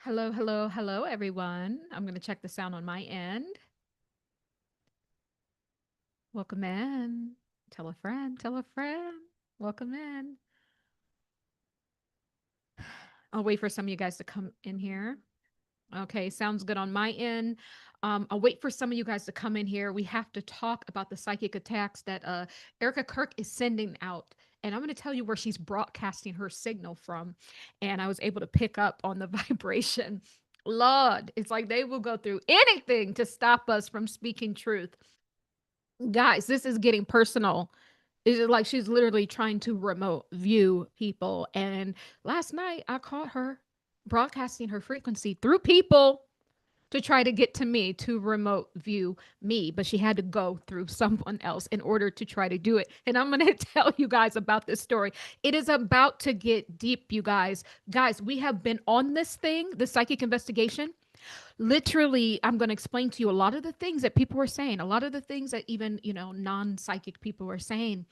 Hello, hello, hello, everyone. I'm going to check the sound on my end. Welcome in. Tell a friend, tell a friend. Welcome in. I'll wait for some of you guys to come in here. Okay, sounds good on my end. I'll wait for some of you guys to come in here. We have to talk about the psychic attacks that Erika Kirk is sending out. And I'm going to tell you where she's broadcasting her signal from. And I was able to pick up on the vibration. Lord, it's like they will go through anything to stop us from speaking truth. Guys, this is getting personal. It's like she's literally trying to remote view people. And last night I caught her broadcasting her frequency through people to try to get to me to remote view me, but she had to go through someone else in order to try to do it. And I'm going to tell you guys about this story. It is about to get deep, you guys. Guys, we have been on this thing, the psychic investigation. Literally, I'm going to explain to you a lot of the things that people were saying, a lot of the things that even, non-psychic people were saying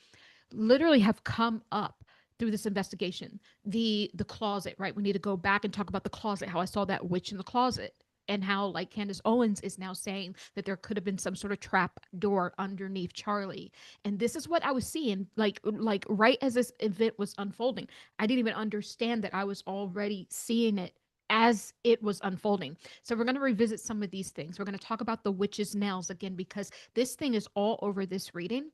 literally have come up through this investigation. The closet, right? We need to go back and talk about the closet, how I saw that witch in the closet, and how like Candace Owens is now saying that there could have been some sort of trap door underneath Charlie. And this is what I was seeing, like right as this event was unfolding. I didn't even understand that I was already seeing it as it was unfolding. So we're going to revisit some of these things. We're going to talk about the witch's nails again, because this thing is all over this reading.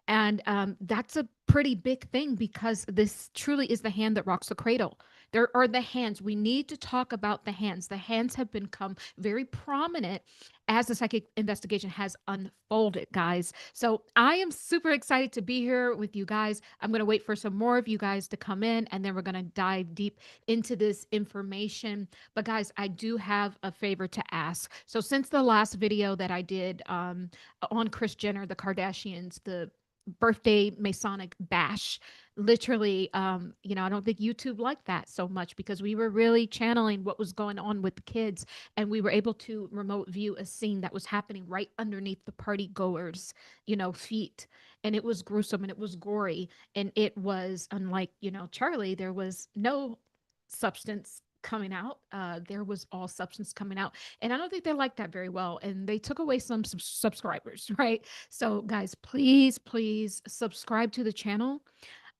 And that's a pretty big thing, because this truly is the hand that rocks the cradle. There are the hands. We need to talk about the hands. The hands have become very prominent as the psychic investigation has unfolded, guys. So I am super excited to be here with you guys. I'm going to wait for some more of you guys to come in, and then we're going to dive deep into this information. But guys, I do have a favor to ask. So since the last video that I did on Kris Jenner, the Kardashians, the birthday Masonic bash, literally, I don't think YouTube liked that so much, because we were really channeling what was going on with the kids, and we were able to remote view a scene that was happening right underneath the party goers, feet. And it was gruesome and it was gory, and it was unlike, Charlie. There was no substance coming out. There was all substance coming out, and I don't think they liked that very well. And they took away some subscribers, right? So, guys, please, please subscribe to the channel.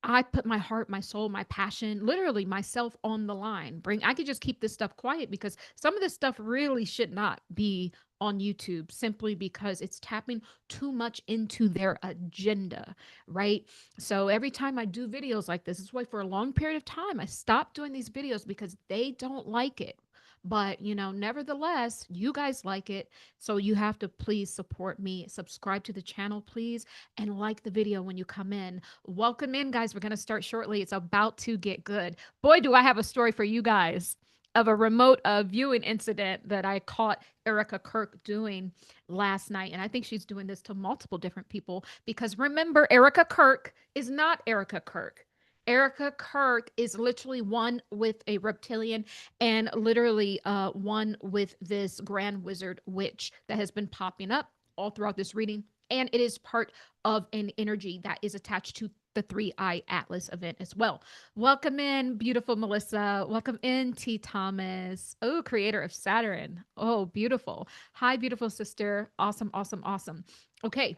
I put my heart, my soul, my passion, literally myself on the line. I could just keep this stuff quiet, because some of this stuff really should not be on YouTube, simply because it's tapping too much into their agenda, right? So every time I do videos like this is why for a long period of time I stopped doing these videos, because they don't like it. But, nevertheless, you guys like it. So you have to please support me. Subscribe to the channel, please, and like the video when you come in. Welcome in, guys. We're going to start shortly. It's about to get good. Boy, do I have a story for you guys of a remote viewing incident that I caught Erika Kirk doing last night. And I think she's doing this to multiple different people, because remember, Erika Kirk is not Erika Kirk. Erika Kirk is literally one with a reptilian, and literally one with this grand wizard witch that has been popping up all throughout this reading. And it is part of an energy that is attached to the Three Eye Atlas event as well. Welcome in, beautiful Melissa. Welcome in, T. Thomas. Oh, creator of Saturn. Oh, beautiful. Hi, beautiful sister. Awesome, awesome, awesome. Okay,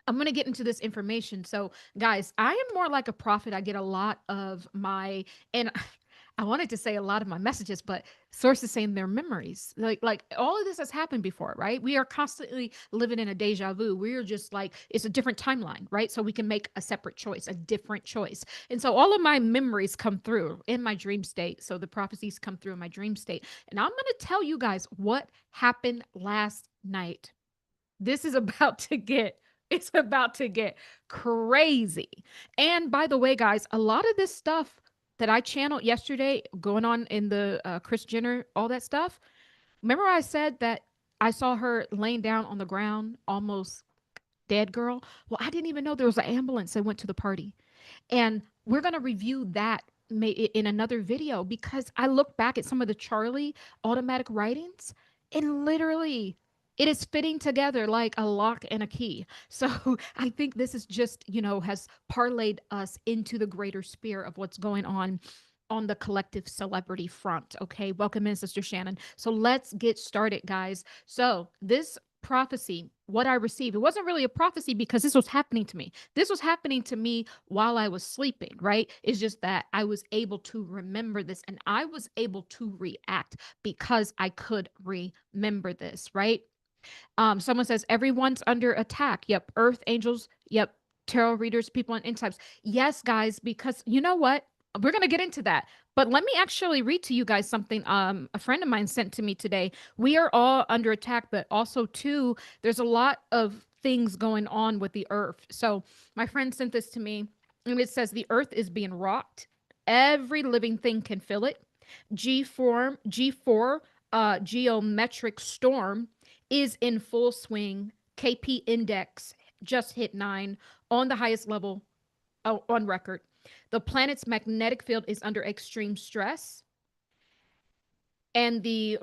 I'm going to get into this information. So, guys, I am more like a prophet. I get a lot of and I wanted to say a lot of my messages, but sources saying their memories. Like all of this has happened before, right? We are constantly living in a deja vu. We're just like, it's a different timeline, right? So we can make a separate choice, a different choice. And so all of my memories come through in my dream state. So the prophecies come through in my dream state. And I'm going to tell you guys what happened last night. This is about to get it's about to get crazy. And by the way, guys, a lot of this stuff that I channeled yesterday going on in the Kris Jenner, all that stuff. Remember I said that I saw her laying down on the ground, almost dead girl? Well, I didn't even know there was an ambulance that went to the party. And we're going to review that in another video, because I look back at some of the Charlie automatic writings, and literally it is fitting together like a lock and a key. So I think this is just, has parlayed us into the greater sphere of what's going on on the collective celebrity front. Okay. Welcome in, Sister Shannon. So let's get started, guys. So this prophecy, what I received, it wasn't really a prophecy because this was happening to me. This was happening to me while I was sleeping, right? It's just that I was able to remember this and I was able to react because I could remember this, right? Someone says everyone's under attack. Yep. Earth angels. Yep. Tarot readers, people on insights. Yes, guys, because you know what? We're gonna get into that. But let me actually read to you guys something a friend of mine sent to me today. We are all under attack, but also too, there's a lot of things going on with the earth. So my friend sent this to me, and it says the earth is being rocked. Every living thing can feel it. G4 geometric storm is in full swing. KP index just hit 9 on the highest level on record. The planet's magnetic field is under extreme stress, and the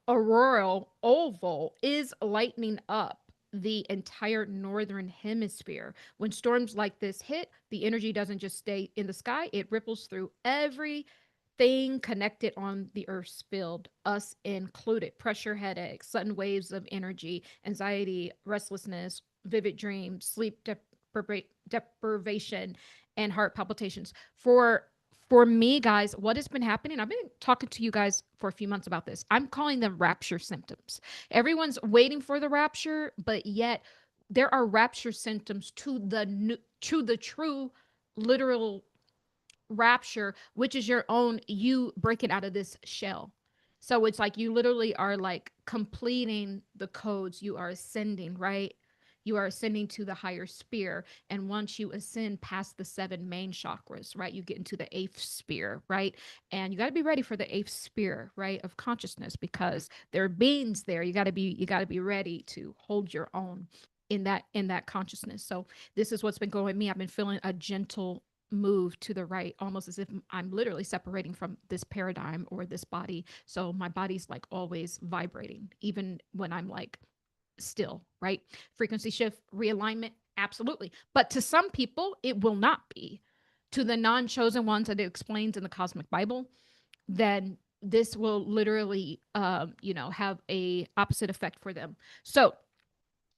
auroral oval is lightening up the entire northern hemisphere. When storms like this hit, the energy doesn't just stay in the sky, it ripples through everything connected on the earth's field, us included. Pressure headaches, sudden waves of energy, anxiety, restlessness, vivid dreams, sleep deprivation, and heart palpitations. For me, guys, what has been happening, I've been talking to you guys for a few months about this. I'm calling them rapture symptoms. Everyone's waiting for the rapture, but yet there are rapture symptoms to the true literal rapture, which is your own you breaking out of this shell. So it's like you literally are like completing the codes, you are ascending, right? You are ascending to the higher sphere. And once you ascend past the 7 main chakras, right, you get into the 8th sphere, right? And you got to be ready for the 8th sphere, right, of consciousness, because there are beings there. You got to be ready to hold your own in that consciousness. So this is what's been going with me. I've been feeling a gentle move to the right, almost as if I'm literally separating from this paradigm or this body. So my body's like always vibrating, even when I'm like still, right? Frequency shift, realignment, absolutely. But to some people, it will not be. To the non-chosen ones that it explains in the Cosmic Bible, then this will literally, have a opposite effect for them. So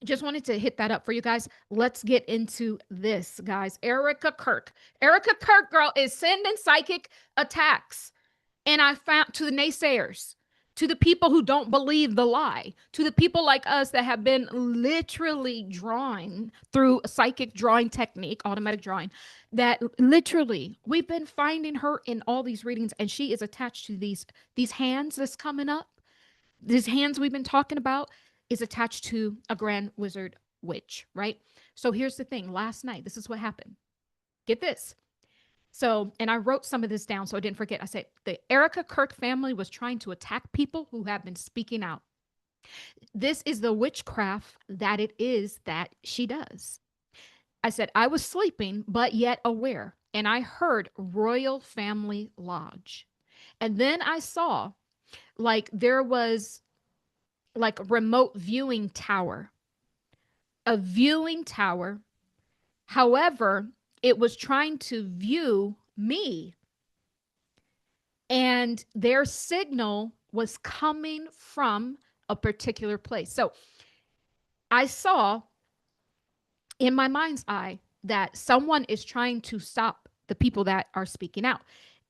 just wanted to hit that up for you guys. Let's get into this, guys. Erika Kirk. Erika Kirk, girl, is sending psychic attacks. And I found to the naysayers, to the people who don't believe the lie, to the people like us that have been literally drawing through psychic drawing technique, automatic drawing, that literally we've been finding her in all these readings, and she is attached to these hands that's coming up. These hands we've been talking about is attached to a grand wizard witch, right? So here's the thing. Last night, this is what happened. Get this. So, and I wrote some of this down so I didn't forget. I said the Erika Kirk family was trying to attack people who have been speaking out. This is the witchcraft that it is that she does. I said I was sleeping, but yet aware, and I heard Royal Family Lodge. And then I saw like there was like a remote viewing tower, a viewing tower. However, it was trying to view me, and their signal was coming from a particular place. So I saw in my mind's eye that someone is trying to stop the people that are speaking out.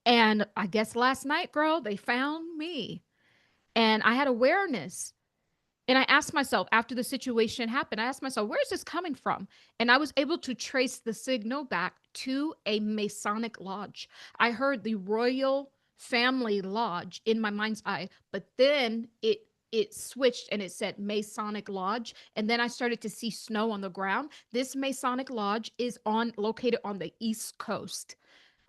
And I guess last night, girl, they found me, and I had awareness. And I asked myself after the situation happened, I asked myself, where is this coming from? And I was able to trace the signal back to a Masonic lodge. I heard the Royal Family Lodge in my mind's eye, but then it switched and it said Masonic Lodge. And then I started to see snow on the ground. This Masonic Lodge is located on the East Coast.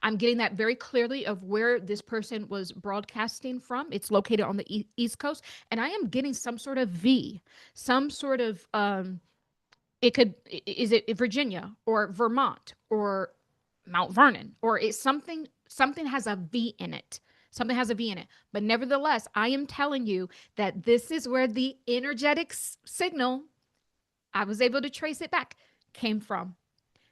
I'm getting that very clearly of where this person was broadcasting from. It's located on the East Coast. And I am getting some sort of V, some sort of, is it Virginia or Vermont or Mount Vernon, or it's something has a V in it. Something has a V in it. But nevertheless, I am telling you that this is where the energetic signal, I was able to trace it back, came from.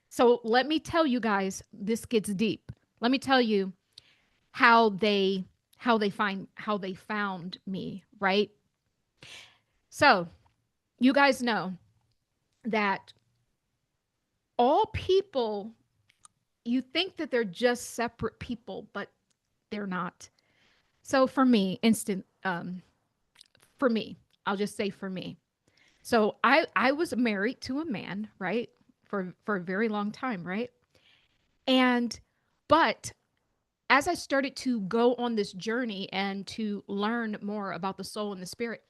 So let me tell you guys, this gets deep. Let me tell you, how they how they found me, right? So you guys know that all people, you think that they're just separate people, but they're not. So for me, for me, I'll just say for me. So I was married to a man, right? For a very long time, right? And but as I started to go on this journey and to learn more about the soul and the spirit,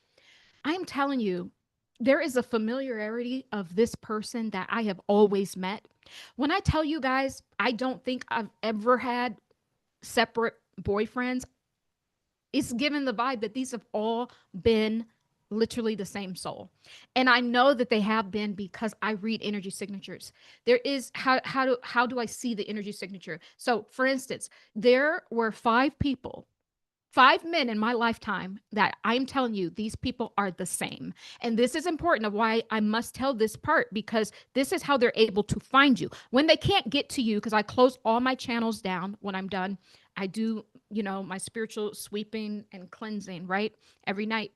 I'm telling you, there is a familiarity of this person that I have always met. When I tell you guys, I don't think I've ever had separate boyfriends. It's given the vibe that these have all been literally the same soul. And I know that they have been because I read energy signatures. There is how do I see the energy signature? So for instance, there were 5 people, 5 men in my lifetime that I'm telling you, these people are the same. And this is important of why I must tell this part, because this is how they're able to find you. When they can't get to you, because I close all my channels down when I'm done, I do, my spiritual sweeping and cleansing, right? Every night.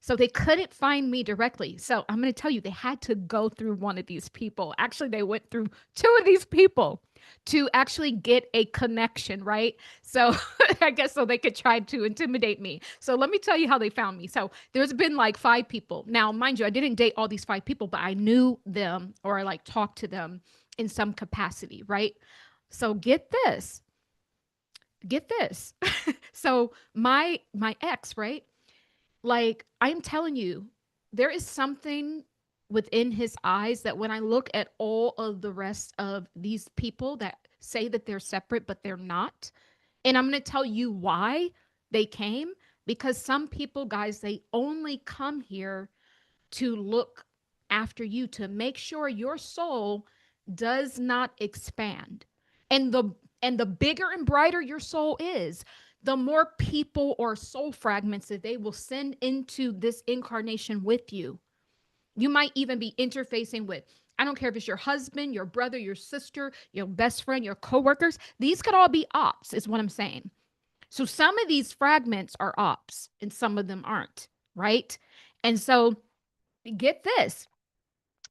So they couldn't find me directly. So I'm going to tell you, they had to go through one of these people. Actually, they went through 2 of these people to actually get a connection, right? So I guess so they could try to intimidate me. So let me tell you how they found me. So there's been like 5 people. Now, mind you, I didn't date all these 5 people, but I knew them or I like talked to them in some capacity, right? So get this. Get this. So my ex, right? Like I'm telling you, there is something within his eyes that when I look at all of the rest of these people that say that they're separate, but they're not. And I'm going to tell you why they came. Because some people, guys, they only come here to look after you, to make sure your soul does not expand. And the bigger and brighter your soul is, the more people or soul fragments that they will send into this incarnation with you. You might even be interfacing with, I don't care if it's your husband, your brother, your sister, your best friend, your coworkers. These could all be ops, is what I'm saying. So some of these fragments are ops and some of them aren't, right? And so get this,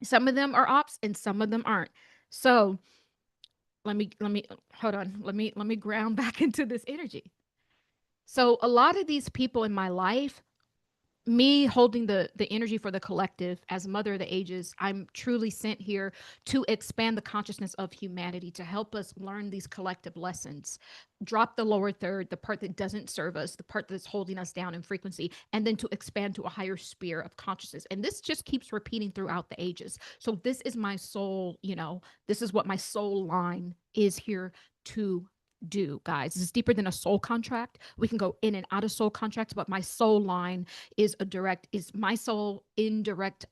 some of them are ops and some of them aren't. So let me hold on. Let me ground back into this energy. So a lot of these people in my life, me holding the energy for the collective as mother of the ages, I'm truly sent here to expand the consciousness of humanity, to help us learn these collective lessons, drop the lower third, the part that doesn't serve us, the part that's holding us down in frequency, and then to expand to a higher sphere of consciousness. And this just keeps repeating throughout the ages. So this is my soul, this is what my soul line is here to do, guys. This is deeper than a soul contract. We can go in and out of soul contracts, but my soul line is my soul indirect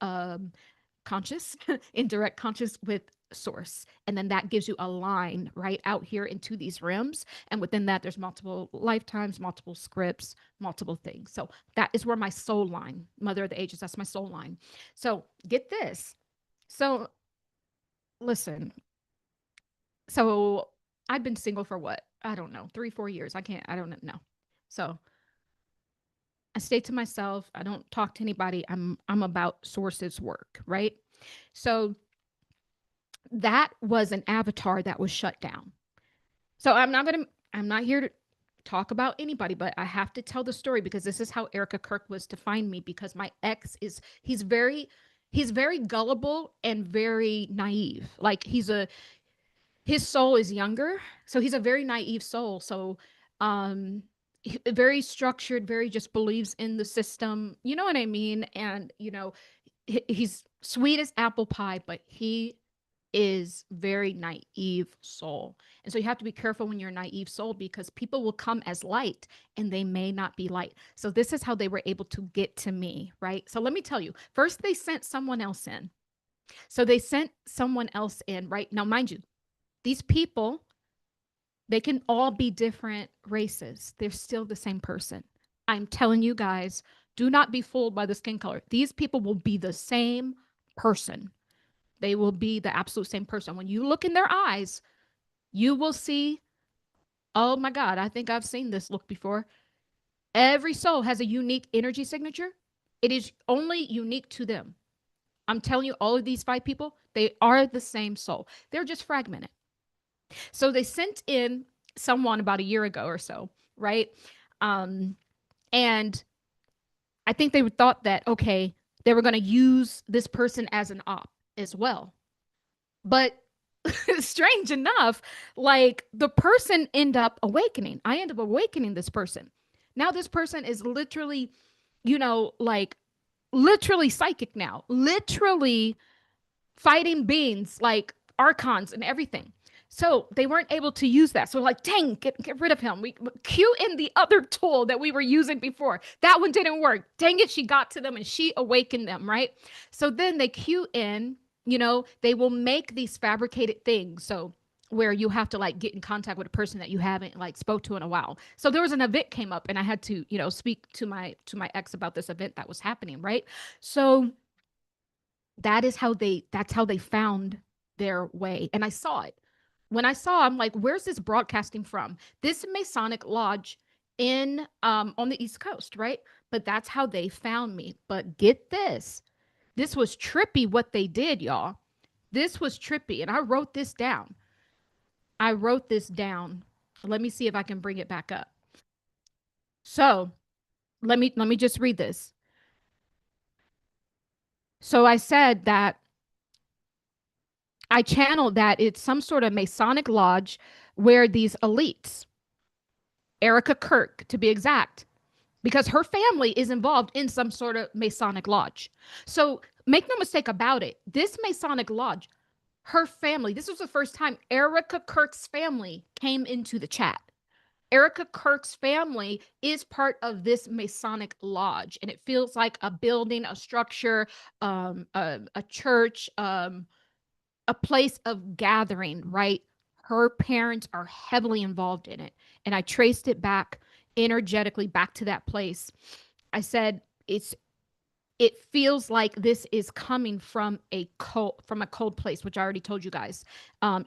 conscious, indirect conscious with source. And then that gives you a line right out here into these realms. And within that, there's multiple lifetimes, multiple scripts, multiple things. So that is where my soul line, mother of the ages, that's my soul line. So get this. So listen, so I've been single for what? I don't know, 3, 4 years. I don't know. So I stay to myself. I don't talk to anybody. I'm about sources work, right? So that was an avatar that was shut down. So I'm not here to talk about anybody, but I have to tell the story because this is how Erika Kirk was to find me, because my ex he's very gullible and very naive. Like his soul is younger, so he's a very naive soul. So um very structured, very just believes in the system, you know what I mean? And he's sweet as apple pie, but he is very naive soul. And so you have to be careful when you're a naive soul, because people will come as light and they may not be light. So this is how they were able to get to me, right? So let me tell you, first they sent someone else in. So they sent someone else in, right? Now, mind you, these people, they can all be different races. They're still the same person. I'm telling you guys, do not be fooled by the skin color. These people will be the same person. They will be the absolute same person. When you look in their eyes, you will see Oh my God, I think I've seen this look before. Every soul has a unique energy signature. It is only unique to them. I'm telling you, all of these 5 people, they are the same soul. They're just fragmented. So they sent in someone about a year ago or so, right? Um, and I think they thought that, okay, they were going to use this person as an op as well. But strange enough, like the person end up awakening. I end up awakening this person. Now this person is literally, like literally psychic now, literally fighting beings like archons and everything. So they weren't able to use that. So like, dang, get rid of him. We cue in the other tool that we were using before. That one didn't work. Dang it, she got to them and she awakened them, right? So then they cue in, they will make these fabricated things. So where you have to like get in contact with a person that you haven't like spoke to in a while. So there was an event came up and I had to, speak to my ex about this event that was happening, right? So that's how they found their way. And I saw it. When I saw, I'm like, where's this broadcasting from? This Masonic lodge in on the East Coast, right? But that's how they found me. But get this. This was trippy what they did, y'all. This was trippy. And I wrote this down. I wrote this down. Let me see if I can bring it back up. So let me just read this. So I said that I channeled that it's some sort of Masonic lodge where these elites, Erika Kirk to be exact, because her family is involved in some sort of Masonic lodge. So make no mistake about it, this Masonic lodge, her family, this was the first time Erika Kirk's family came into the chat. Erika Kirk's family is part of this Masonic lodge, and it feels like a building, a structure, a church, a place of gathering, right? Her parents are heavily involved in it. And I traced it back energetically back to that place. I said it feels like this is coming from a cold place, which I already told you guys,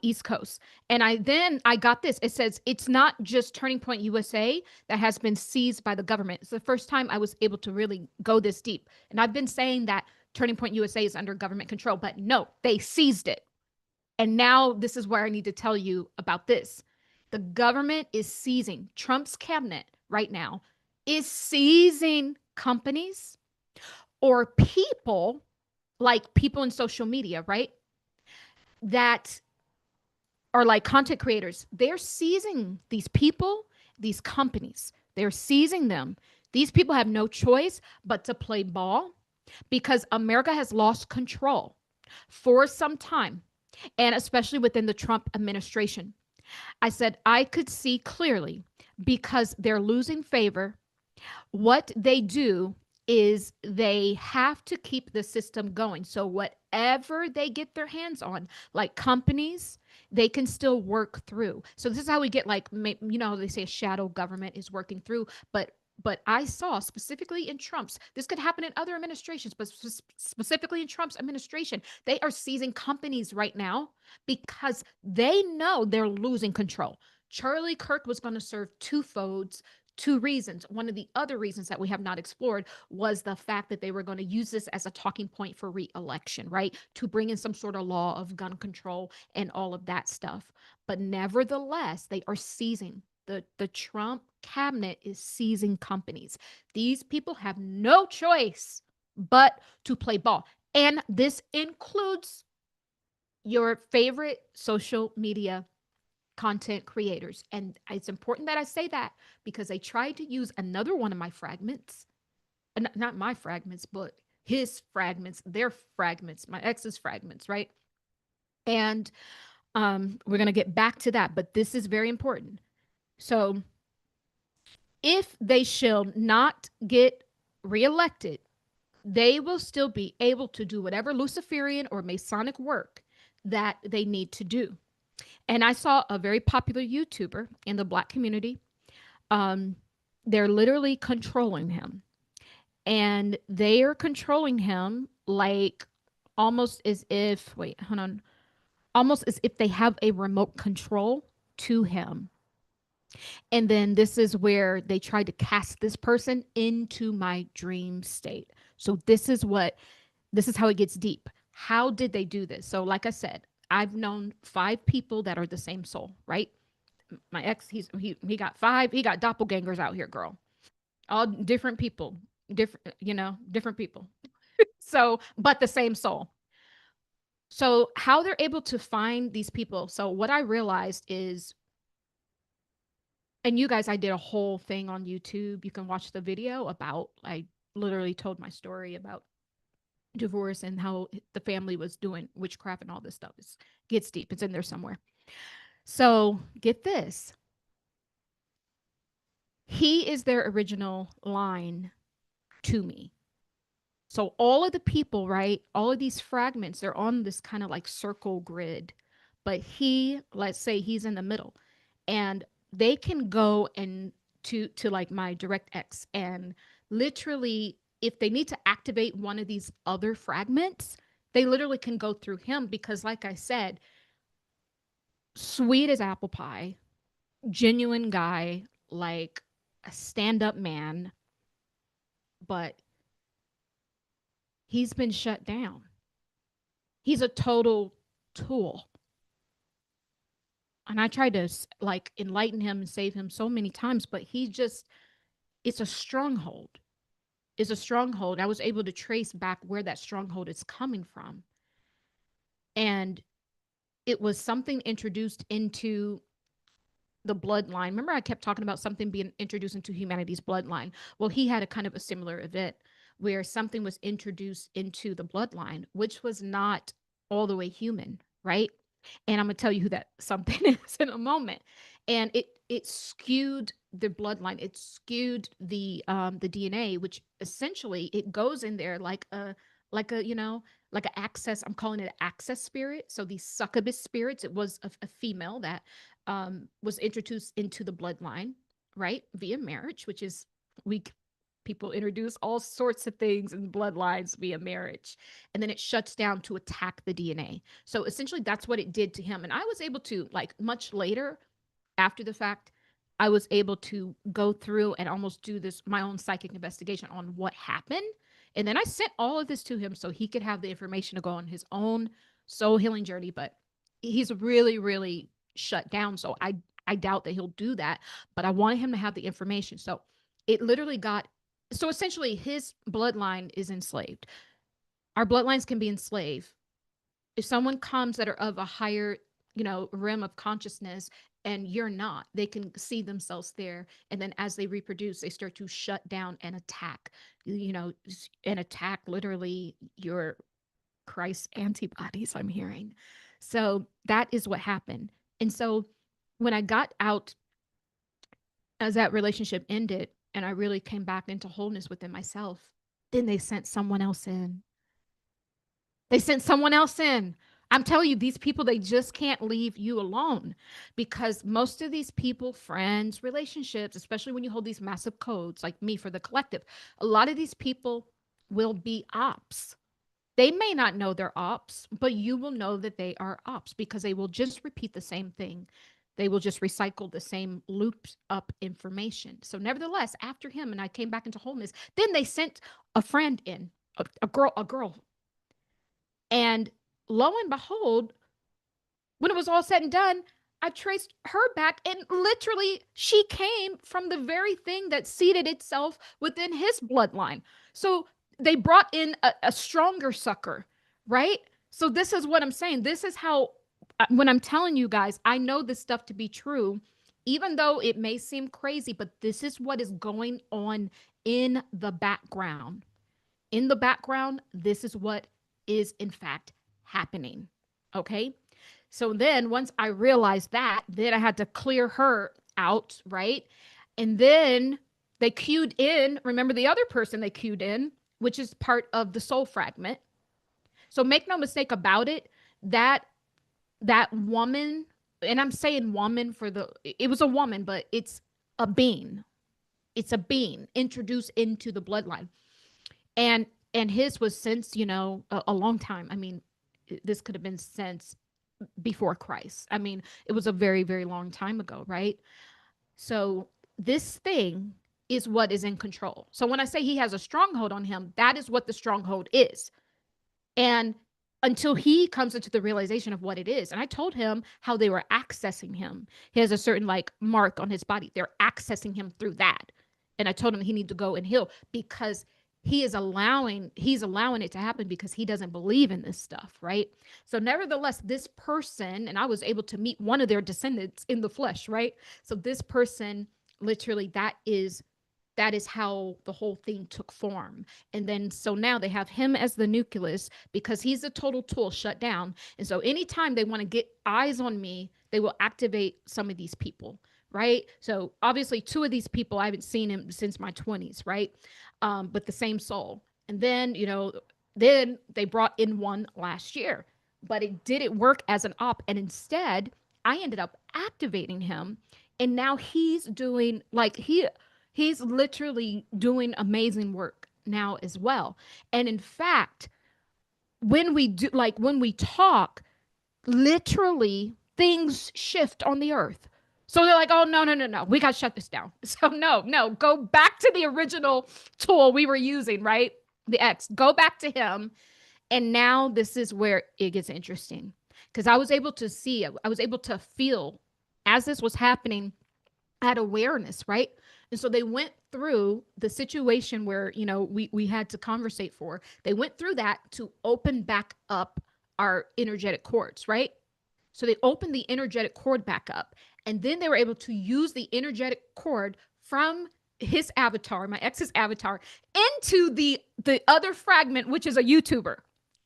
East Coast. And I got this. It says it's not just Turning Point USA that has been seized by the government. It's the first time I was able to really go this deep. And I've been saying that Turning Point USA is under government control, but no, they seized it. And now this is where I need to tell you about this. The government is seizing, Trump's cabinet right now is seizing companies or people, like people in social media, right? That are like content creators. They're seizing these people, these companies. They're seizing them. These people have no choice but to play ball because America has lost control for some time, and especially within the Trump administration. I said I could see clearly because they're losing favor. What they do is they have to keep the system going. So whatever they get their hands on, like companies, they can still work through. So this is how we get like, they say a shadow government is working through, but I saw specifically in Trump's, this could happen in other administrations, but specifically in Trump's administration, they are seizing companies right now because they know they're losing control. Charlie Kirk was going to serve two reasons. One of the other reasons that we have not explored was the fact that they were going to use this as a talking point for re-election, right? To bring in some sort of law of gun control and all of that stuff. But nevertheless, they are seizing. The Trump cabinet is seizing companies. These people have no choice but to play ball. And this includes your favorite social media content creators. And it's important that I say that because they tried to use another one of my fragments, not my fragments, but his fragments, their fragments, my ex's fragments, right? And we're going to get back to that, but this is very important. So if they shall not get reelected, they will still be able to do whatever Luciferian or Masonic work that they need to do. And I saw a very popular YouTuber in the Black community. They're literally controlling him. And they are controlling him like almost as if, wait, hold on, almost as if they have a remote control to him. And then this is where they tried to cast this person into my dream state. So this is how it gets deep. How did they do this? So like I said, I've known 5 people that are the same soul, right? My ex, he got 5, he got doppelgangers out here, girl. All different people, different, different people. So, but the same soul. So how they're able to find these people. So what I realized is, and you guys, I did a whole thing on YouTube. You can watch the video about, I literally told my story about divorce and how the family was doing witchcraft and all this stuff. It gets deep. It's in there somewhere. So get this. He is their original line to me. So all of the people, right? All of these fragments, they're on this kind of like circle grid. But let's say he's in the middle. And they can go and to like my direct X, and literally if they need to activate one of these other fragments, they literally can go through him because like I said, sweet as apple pie, genuine guy, like a stand-up man, but he's been shut down. He's a total tool. And I tried to like enlighten him and save him so many times, but he just, it's a stronghold. It's a stronghold. I was able to trace back where that stronghold is coming from. And it was something introduced into the bloodline. Remember, I kept talking about something being introduced into humanity's bloodline. Well, he had a kind of a similar event where something was introduced into the bloodline, which was not all the way human, right? And I'm gonna tell you who that something is in a moment. And it skewed the bloodline. It skewed the DNA, which essentially it goes in there like a like an access. I'm calling it an access spirit. So these succubus spirits. It was a female that was introduced into the bloodline, right, via marriage, which is we people introduce all sorts of things in bloodlines via marriage, and then it shuts down to attack the DNA. So essentially, that's what it did to him. And I was able to, like, much later, after the fact, I was able to go through and almost do this my own psychic investigation on what happened. And then I sent all of this to him so he could have the information to go on his own soul healing journey. But he's really, really shut down. So I doubt that he'll do that. But I wanted him to have the information. So it literally got, so essentially his bloodline is enslaved. Our bloodlines can be enslaved. If someone comes that are of a higher, realm of consciousness, and you're not, they can see themselves there. And then as they reproduce, they start to shut down and attack, and attack literally your Christ antibodies, I'm hearing. So that is what happened. And so when I got out, as that relationship ended, and I really came back into wholeness within myself, then they sent someone else in. They sent someone else in. I'm telling you, these people, they just can't leave you alone, because most of these people, friends, relationships, especially when you hold these massive codes, like me for the collective, a lot of these people will be ops. They may not know they're ops, but you will know that they are ops because they will just repeat the same thing. They will just recycle the same looped up information. So, nevertheless, after him and I came back into wholeness, then they sent a friend in, a girl. And lo and behold, when it was all said and done, I traced her back, and literally she came from the very thing that seeded itself within his bloodline. So they brought in a stronger sucker, right? So this is what I'm saying. This is how, when I'm telling you guys, I know this stuff to be true, even though it may seem crazy, but this is what is going on in the background. In the background, this is what is in fact happening. Okay. So then once I realized that, then I had to clear her out, right? And then they cued in, remember the other person they cued in, which is part of the soul fragment. So make no mistake about it, that that woman, and I'm saying woman for the, it was a woman, but it's a being. It's a being introduced into the bloodline. And his was since, a long time. I mean, this could have been since before Christ. I mean, it was a very, very long time ago, right? So this thing is what is in control. So when I say he has a stronghold on him, that is what the stronghold is. And until he comes into the realization of what it is. And I told him how they were accessing him. He has a certain like mark on his body. They're accessing him through that. And I told him he needs to go and heal because he's allowing it to happen because he doesn't believe in this stuff, right? So nevertheless, this person, and I was able to meet one of their descendants in the flesh, right? So this person, literally, that is how the whole thing took form. And then so now they have him as the nucleus because he's a total tool shut down. And so anytime they want to get eyes on me, they will activate some of these people, right? So obviously two of these people I haven't seen him since my 20s, right? But the same soul. And then, then they brought in one last year, but it didn't work as an op. And instead, I ended up activating him. And now he's doing like he's literally doing amazing work now as well. And in fact, when we talk, literally things shift on the earth. So they're like, oh, no, no, no, no, we got to shut this down. So no, no, go back to the original tool we were using, right? The X, go back to him. And now this is where it gets interesting because I was able to see, I was able to feel as this was happening at awareness, right? And so they went through the situation where, we had to conversate for. They went through that to open back up our energetic cords, right? So they opened the energetic cord back up. And then they were able to use the energetic cord from his avatar, my ex's avatar, into the other fragment, which is a YouTuber.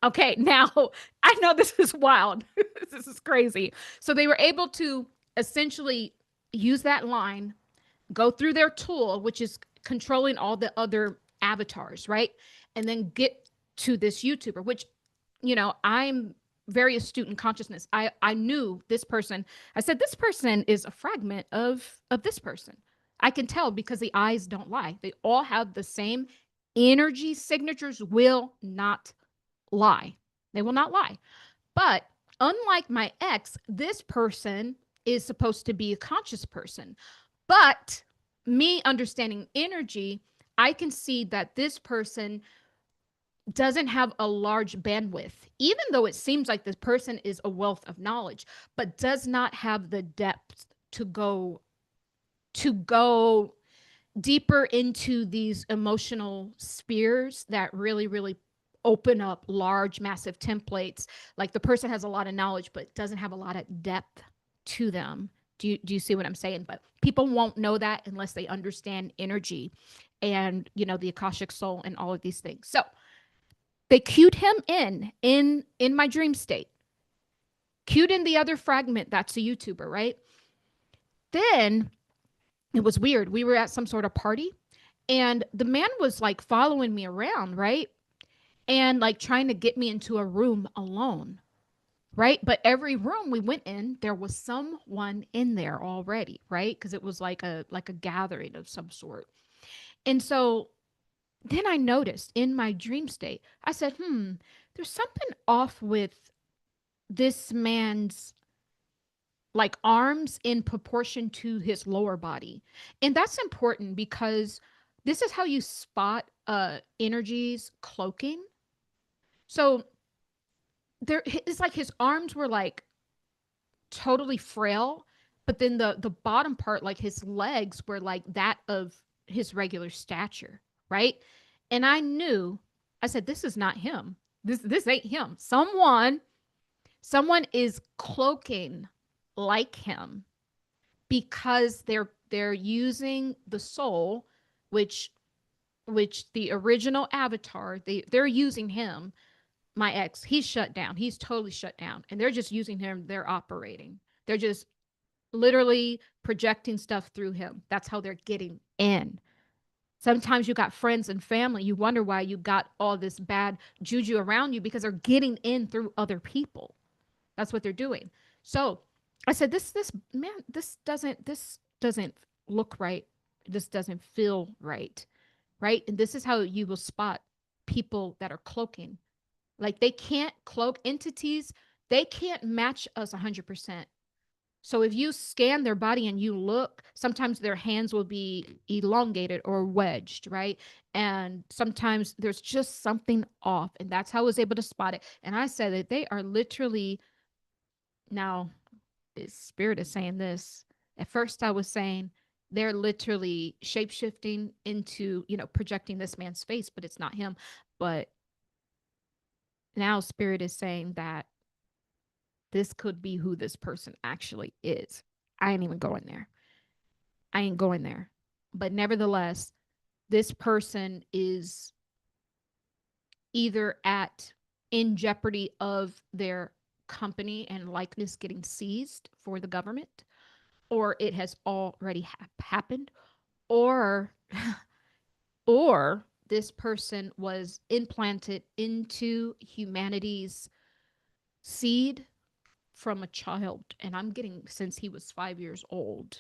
Okay, now I know this is wild. This is crazy. So they were able to essentially use that line, go through their tool, which is controlling all the other avatars, right? And then get to this YouTuber, which, I'm very astute in consciousness. I knew this person. I said, this person is a fragment of this person. I can tell because the eyes don't lie. They all have the same energy signatures, will not lie. They will not lie. But unlike my ex, this person is supposed to be a conscious person. But me understanding energy, I can see that this person doesn't have a large bandwidth, even though it seems like this person is a wealth of knowledge, but does not have the depth to go deeper into these emotional spheres that really, really open up large, massive templates. Like the person has a lot of knowledge, but doesn't have a lot of depth to them. Do you see what I'm saying? But people won't know that unless they understand energy and, the Akashic soul and all of these things. So they cued him in my dream state, cued in the other fragment. That's a YouTuber, right? Then it was weird. We were at some sort of party and the man was like following me around, right? And like trying to get me into a room alone, right? But every room we went in, there was someone in there already, right? Because it was like a gathering of some sort. And so then I noticed in my dream state, I said, there's something off with this man's like arms in proportion to his lower body. And that's important because this is how you spot energies cloaking. So there, it's like his arms were like totally frail, but then the bottom part, like his legs were like that of his regular stature, right? And I knew, I said, this is not him. This ain't him. Someone is cloaking like him because they're using the soul, which the original avatar, they're using him. My ex, he's shut down. He's totally shut down. And they're just using him. They're operating. They're just literally projecting stuff through him. That's how they're getting in. Sometimes you got friends and family. You wonder why you got all this bad juju around you because they're getting in through other people. That's what they're doing. So I said, this man, this doesn't look right. This doesn't feel right. Right. And this is how you will spot people that are cloaking. Like they can't cloak entities. They can't match us 100%. So if you scan their body and you look, sometimes their hands will be elongated or wedged, right? And sometimes there's just something off. And that's how I was able to spot it. And I said that they are literally, now, spirit is saying this. At first, I was saying they're literally shape shifting into, projecting this man's face, but it's not him. But now, spirit is saying that this could be who this person actually is. I ain't even going there. I ain't going there. But nevertheless, this person is either at in jeopardy of their company and likeness getting seized for the government, or it has already happened, or or this person was implanted into humanity's seed from a child, and I'm getting since he was 5 years old.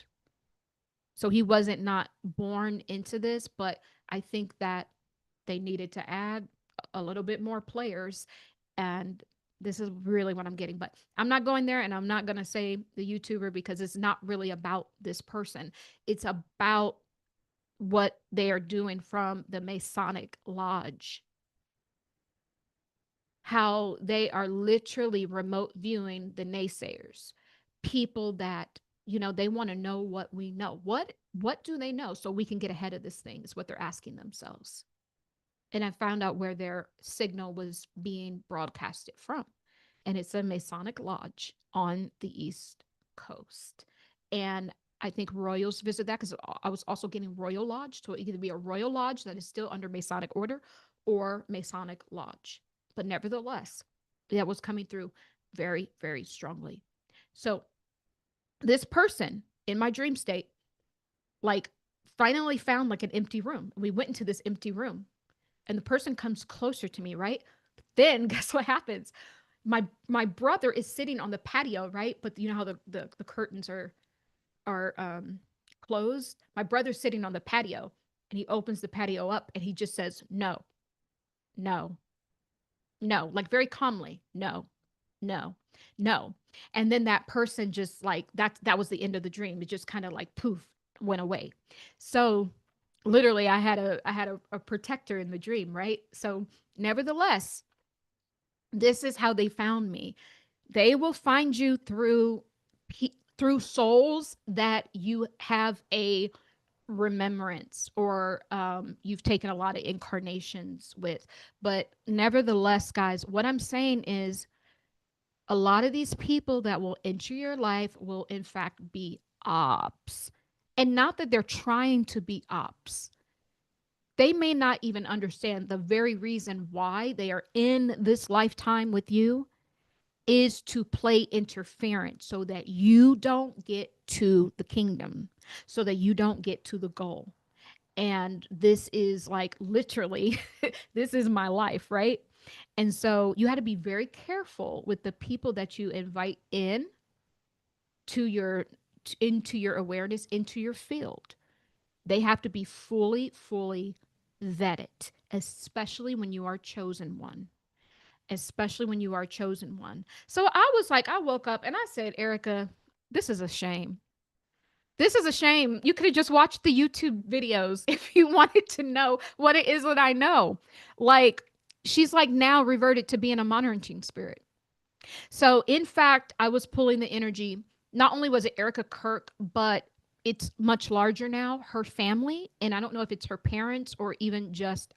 So he wasn't not born into this, but I think that they needed to add a little bit more players. And this is really what I'm getting. But I'm not going there, and I'm not going to say the YouTuber because it's not really about this person. It's about what they are doing from the Masonic Lodge, how they are literally remote viewing the naysayers, people that, they want to know what we know. What do they know so we can get ahead of this thing is what they're asking themselves. And I found out where their signal was being broadcasted from. And it's a Masonic lodge on the East Coast. And I think royals visit that because I was also getting Royal Lodge. So it either be a Royal Lodge that is still under Masonic order or Masonic Lodge. But nevertheless, that was coming through very, very strongly. So this person in my dream state, like, finally found like an empty room. We went into this empty room and the person comes closer to me, right? Then guess what happens? My brother is sitting on the patio, right? But you know how the curtains are closed. My brother's sitting on the patio, and he opens the patio up, and he just says, "No, no, no," like very calmly, "No, no, no." And then that person just like that was the end of the dream. It just kind of like poof went away. So literally, I had a protector in the dream, right? So nevertheless, this is how they found me. They will find you through souls that you have a remembrance, or you've taken a lot of incarnations with. But nevertheless, guys, what I'm saying is a lot of these people that will enter your life will in fact be ops. And not that they're trying to be ops. They may not even understand the very reason why they are in this lifetime with you is to play interference so that you don't get to the kingdom, so that you don't get to the goal. And this is like literally, this is my life, right? And so you had to be very careful with the people that you invite to your into your awareness, into your field. They have to be fully, fully vetted, especially when you are chosen one. Especially when you are chosen one. So I was like, I woke up and I said, Erika, this is a shame. This is a shame. You could have just watched the YouTube videos if you wanted to know what it is that I know. Like, she's like now reverted to being a monitoring spirit. So, in fact, I was pulling the energy. Not only was it Erika Kirk, but it's much larger now, her family. And I don't know if it's her parents or even just,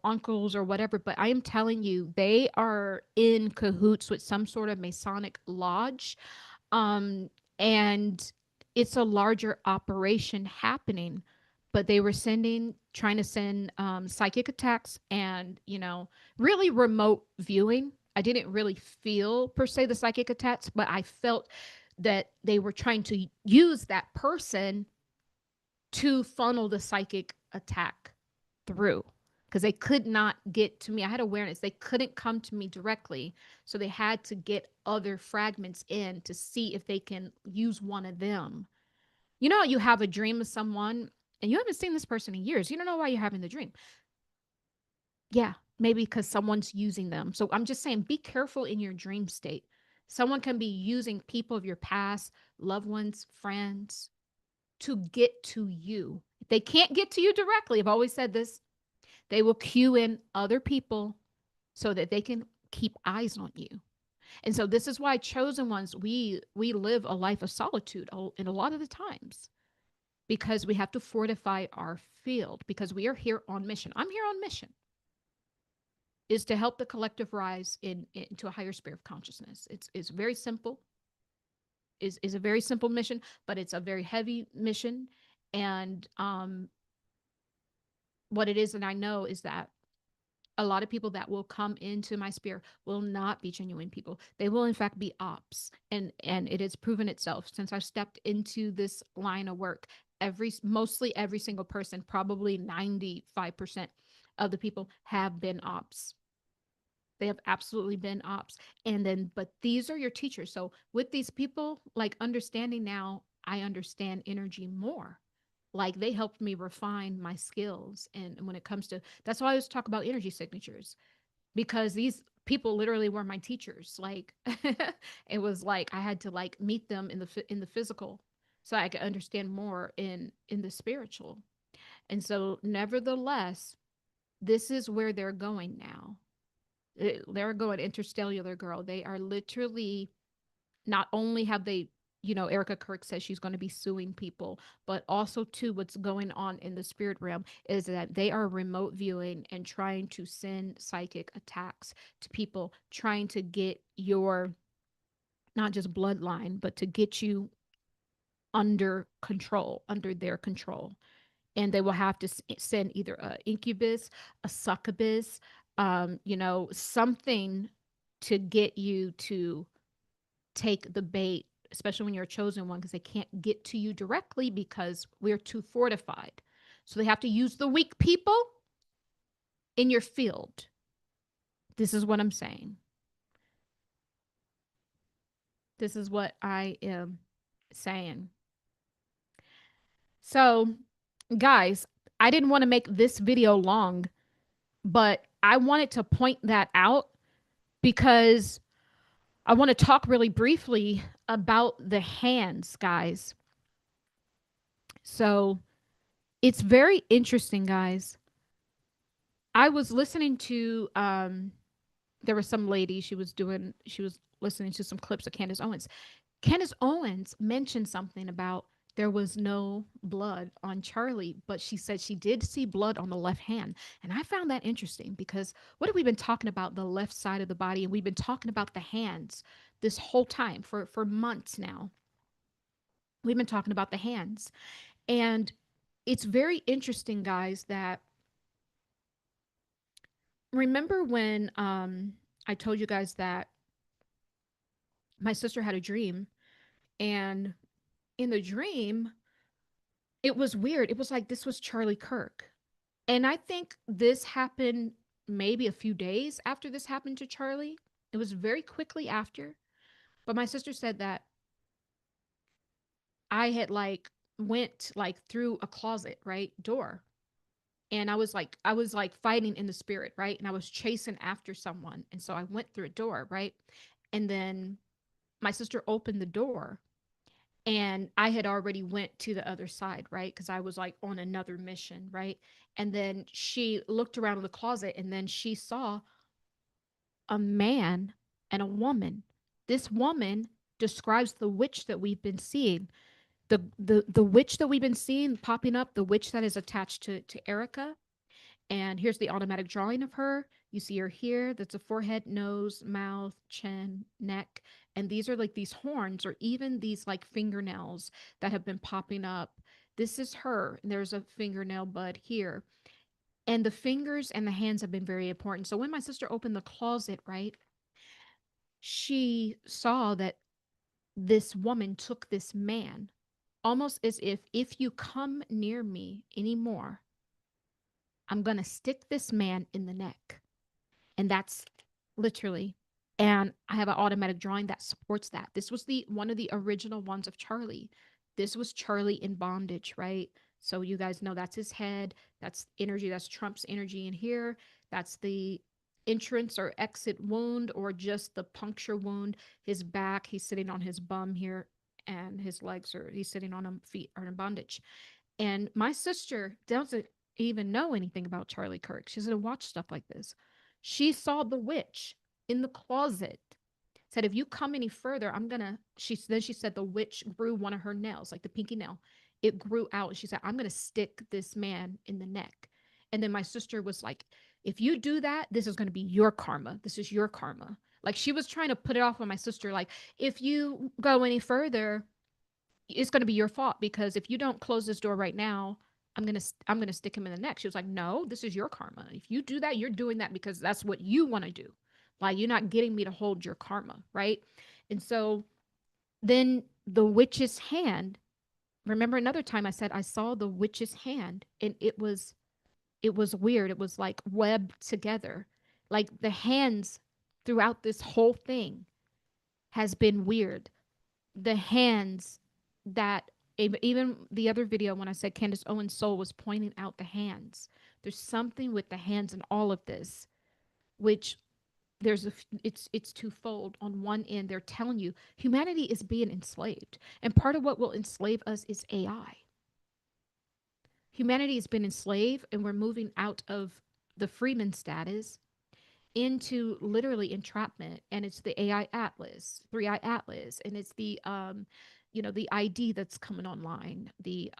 uncles or whatever. But I am telling you, they are in cahoots with some sort of Masonic lodge. Um, and it's a larger operation happening. But they were trying to send psychic attacks and, really remote viewing. I didn't really feel per se the psychic attacks, but I felt that they were trying to use that person to funnel the psychic attack through because they could not get to me. I had awareness. They couldn't come to me directly. So they had to get other fragments in to see if they can use one of them. You know, you have a dream of someone and you haven't seen this person in years. You don't know why you're having the dream. Yeah, maybe because someone's using them. So I'm just saying, be careful in your dream state. Someone can be using people of your past, loved ones, friends, to get to you. If they can't get to you directly, I've always said this, they will cue in other people so that they can keep eyes on you. And so this is why chosen ones, we live a life of solitude in a lot of the times, because we have to fortify our field, because we are here on mission. I'm here on mission, is to help the collective rise into a higher sphere of consciousness. It's very simple. Is a very simple mission, but it's a very heavy mission. And what it is, and I know, is that a lot of people that will come into my sphere will not be genuine people. They will in fact be ops. And it has proven itself since I've stepped into this line of work. Mostly every single person, probably 95% of the people, have been ops. They have absolutely been ops. And then, but these are your teachers. So with these people, like, understanding now, I understand energy more. Like, they helped me refine my skills. And when it comes to, that's why I always talk about energy signatures, because these people literally were my teachers. Like, it was like I had to like meet them in the physical so I could understand more in the spiritual. And so nevertheless, this is where they're going now. They're going interstellar, girl. They are literally, not only have they, Erika Kirk says she's going to be suing people, but also too, what's going on in the spirit realm is that they are remote viewing and trying to send psychic attacks to people, trying to get your, not just bloodline, but to get you under control, under their control. And they will have to send either a incubus, a succubus, something to get you to take the bait, especially when you're a chosen one, because they can't get to you directly because we're too fortified. So they have to use the weak people in your field. This is what I'm saying. This is what I am saying. So, guys, I didn't want to make this video long, but I wanted to point that out because I want to talk really briefly about the hands, guys. So, it's very interesting, guys. I was listening to there was some lady, she was listening to some clips of Candace Owens. Candace Owens mentioned something about there was no blood on Charlie, but she said she did see blood on the left hand. And I found that interesting because what have we been talking about? The left side of the body, and we've been talking about the hands this whole time for months now. We've been talking about the hands. And it's very interesting, guys, that remember when I told you guys that my sister had a dream, and in the dream, it was weird. It was like this was Charlie Kirk. And I think this happened maybe a few days after this happened to Charlie. It was very quickly after. But my sister said that I had like went like through a closet, right? Door. And I was like fighting in the spirit, right? And I was chasing after someone. And so I went through a door, right? And then my sister opened the door, and I had already went to the other side, right? Because I was like on another mission, right? And then she looked around the closet, and then she saw a man and a woman. This woman describes the witch that we've been seeing. The witch that we've been seeing popping up, the witch that is attached to Erika. And here's the automatic drawing of her. You see her here. That's a forehead, nose, mouth, chin, neck. And these are like these horns, or even these like fingernails that have been popping up. This is her. And there's a fingernail bud here. And the fingers and the hands have been very important. So when my sister opened the closet, right, she saw that this woman took this man, almost as if you come near me anymore, I'm going to stick this man in the neck. And that's literally, and I have an automatic drawing that supports that. This was the one of the original ones of Charlie. This was Charlie in bondage, right? So you guys know that's his head. That's energy. That's Trump's energy in here. That's the entrance or exit wound or just the puncture wound. His back, he's sitting on his bum here, and his legs are, he's sitting on them, feet are in bondage. And my sister doesn't even know anything about Charlie Kirk. She doesn't watch stuff like this. She saw the witch in the closet. Said, if you come any further, I'm gonna. She said the witch grew one of her nails, like the pinky nail. It grew out. She said, I'm gonna stick this man in the neck. And then my sister was like, if you do that, this is gonna be your karma. This is your karma. Like she was trying to put it off on my sister. Like if you go any further, it's going to be your fault, because if you don't close this door right now, I'm going to stick him in the neck. She was like, no, this is your karma. If you do that, you're doing that because that's what you want to do. Like you're not getting me to hold your karma, right? And so then the witch's hand, remember another time I said I saw the witch's hand, and it was weird. It was like webbed together. Like the hands throughout this whole thing has been weird. The hands that, even the other video when I said Candace Owens' soul was pointing out the hands. There's something with the hands in all of this, which it's twofold. On one end, they're telling you humanity is being enslaved, and part of what will enslave us is AI. Humanity has been enslaved, and we're moving out of the freeman status into literally entrapment. And it's the AI Atlas, 3i Atlas, and it's the the ID that's coming online, the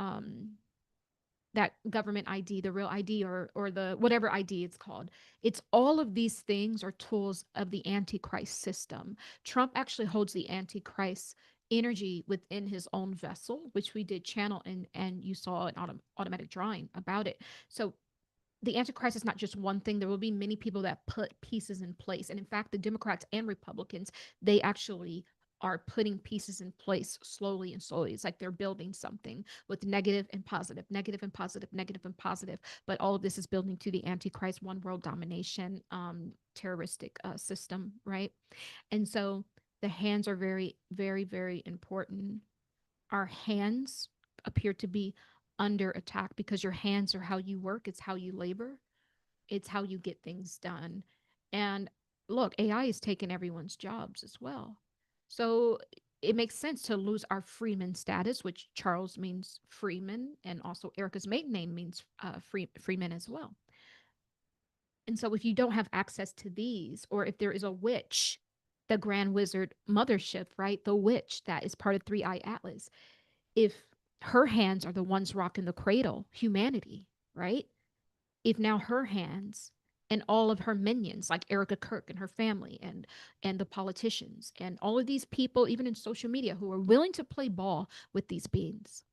that government ID, the real ID, or the whatever ID it's called. It's all of these things are tools of the Antichrist system. Trump actually holds the Antichrist energy within his own vessel, which we did channel, and you saw an automatic drawing about it. So the Antichrist is not just one thing. There will be many people that put pieces in place. And in fact, the Democrats and Republicans, they actually are putting pieces in place slowly and slowly. It's like they're building something with negative and positive, negative and positive, negative and positive. But all of this is building to the Antichrist, one world domination, terroristic system, right? And so the hands are very, very, very important. Our hands appear to be under attack because your hands are how you work, it's how you labor, it's how you get things done. And look, AI is taking everyone's jobs as well. So it makes sense to lose our freeman status, which Charles means freeman, and also Erica's maiden name means freeman as well. And so if you don't have access to these, or if there is a witch, the Grand Wizard mothership, right? The witch that is part of 3i Atlas, if her hands are the ones rocking the cradle, humanity, right? If now her hands and all of her minions, like Erika Kirk and her family, and the politicians and all of these people, even in social media, who are willing to play ball with these beings,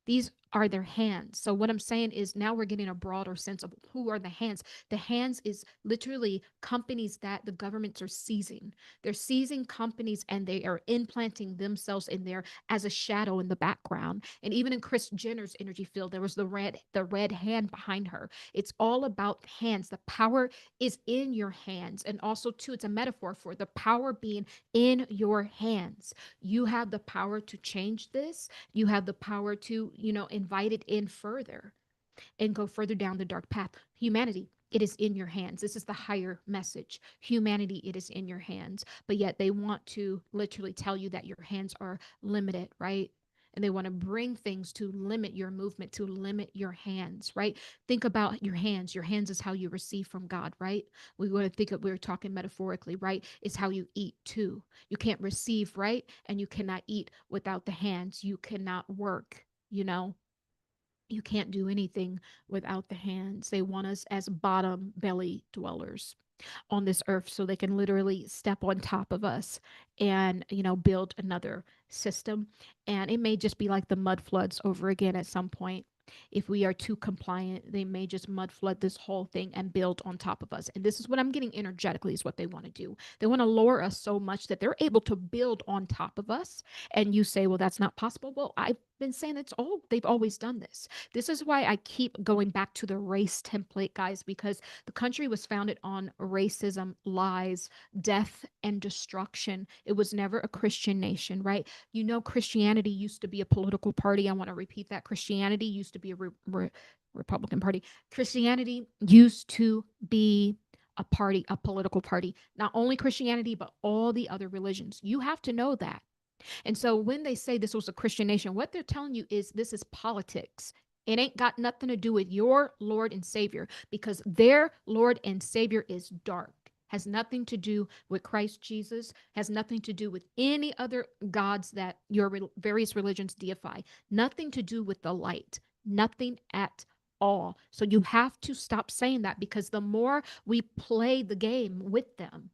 these are their hands. So what I'm saying is now we're getting a broader sense of who are the hands. The hands is literally companies that the governments are seizing. They're seizing companies and they are implanting themselves in there as a shadow in the background. And even in Kris Jenner's energy field, there was the red hand behind her. It's all about hands. The power is in your hands. And also too, it's a metaphor for the power being in your hands. You have the power to change this. You have the power to, invite it in further and go further down the dark path. Humanity, it is in your hands. This is the higher message. Humanity, it is in your hands. But yet they want to literally tell you that your hands are limited, right? And they want to bring things to limit your movement, to limit your hands, right? Think about your hands. Your hands is how you receive from God, right? We want to think of, we're talking metaphorically, right? It's how you eat too. You can't receive, right? And you cannot eat without the hands. You cannot work, you can't do anything without the hands. They want us as bottom belly dwellers on this earth so they can literally step on top of us and, build another system. And it may just be like the mud floods over again at some point. If we are too compliant, they may just mud flood this whole thing and build on top of us. And this is what I'm getting energetically is what they want to do. They want to lower us so much that they're able to build on top of us. And you say, well, that's not possible. Well, I've been saying they've always done this. This is why I keep going back to the race template, guys, because the country was founded on racism, lies, death, and destruction. It was never a Christian nation, right? Christianity used to be a political party. I want to repeat that. Christianity used to be a Republican party. Christianity used to be a party, a political party, not only Christianity, but all the other religions. You have to know that. And so when they say this was a Christian nation, what they're telling you is this is politics. It ain't got nothing to do with your Lord and Savior, because their Lord and Savior is dark. Has nothing to do with Christ Jesus, has nothing to do with any other gods that your various religions deify, nothing to do with the light, nothing at all. So you have to stop saying that, because the more we play the game with them,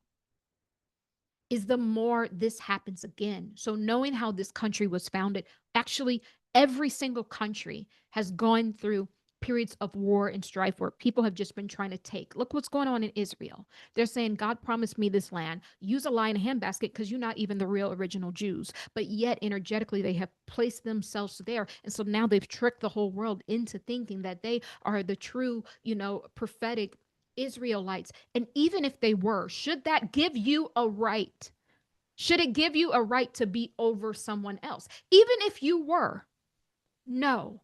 is the more this happens again. So knowing how this country was founded, actually every single country has gone through periods of war and strife where people have just been trying to take. Look what's going on in Israel. They're saying, God promised me this land. Use a lie in a handbasket because you're not even the real original Jews. But yet, energetically, they have placed themselves there. And so now they've tricked the whole world into thinking that they are the true, prophetic Israelites. And even if they were, should that give you a right? Should it give you a right to be over someone else? Even if you were, no.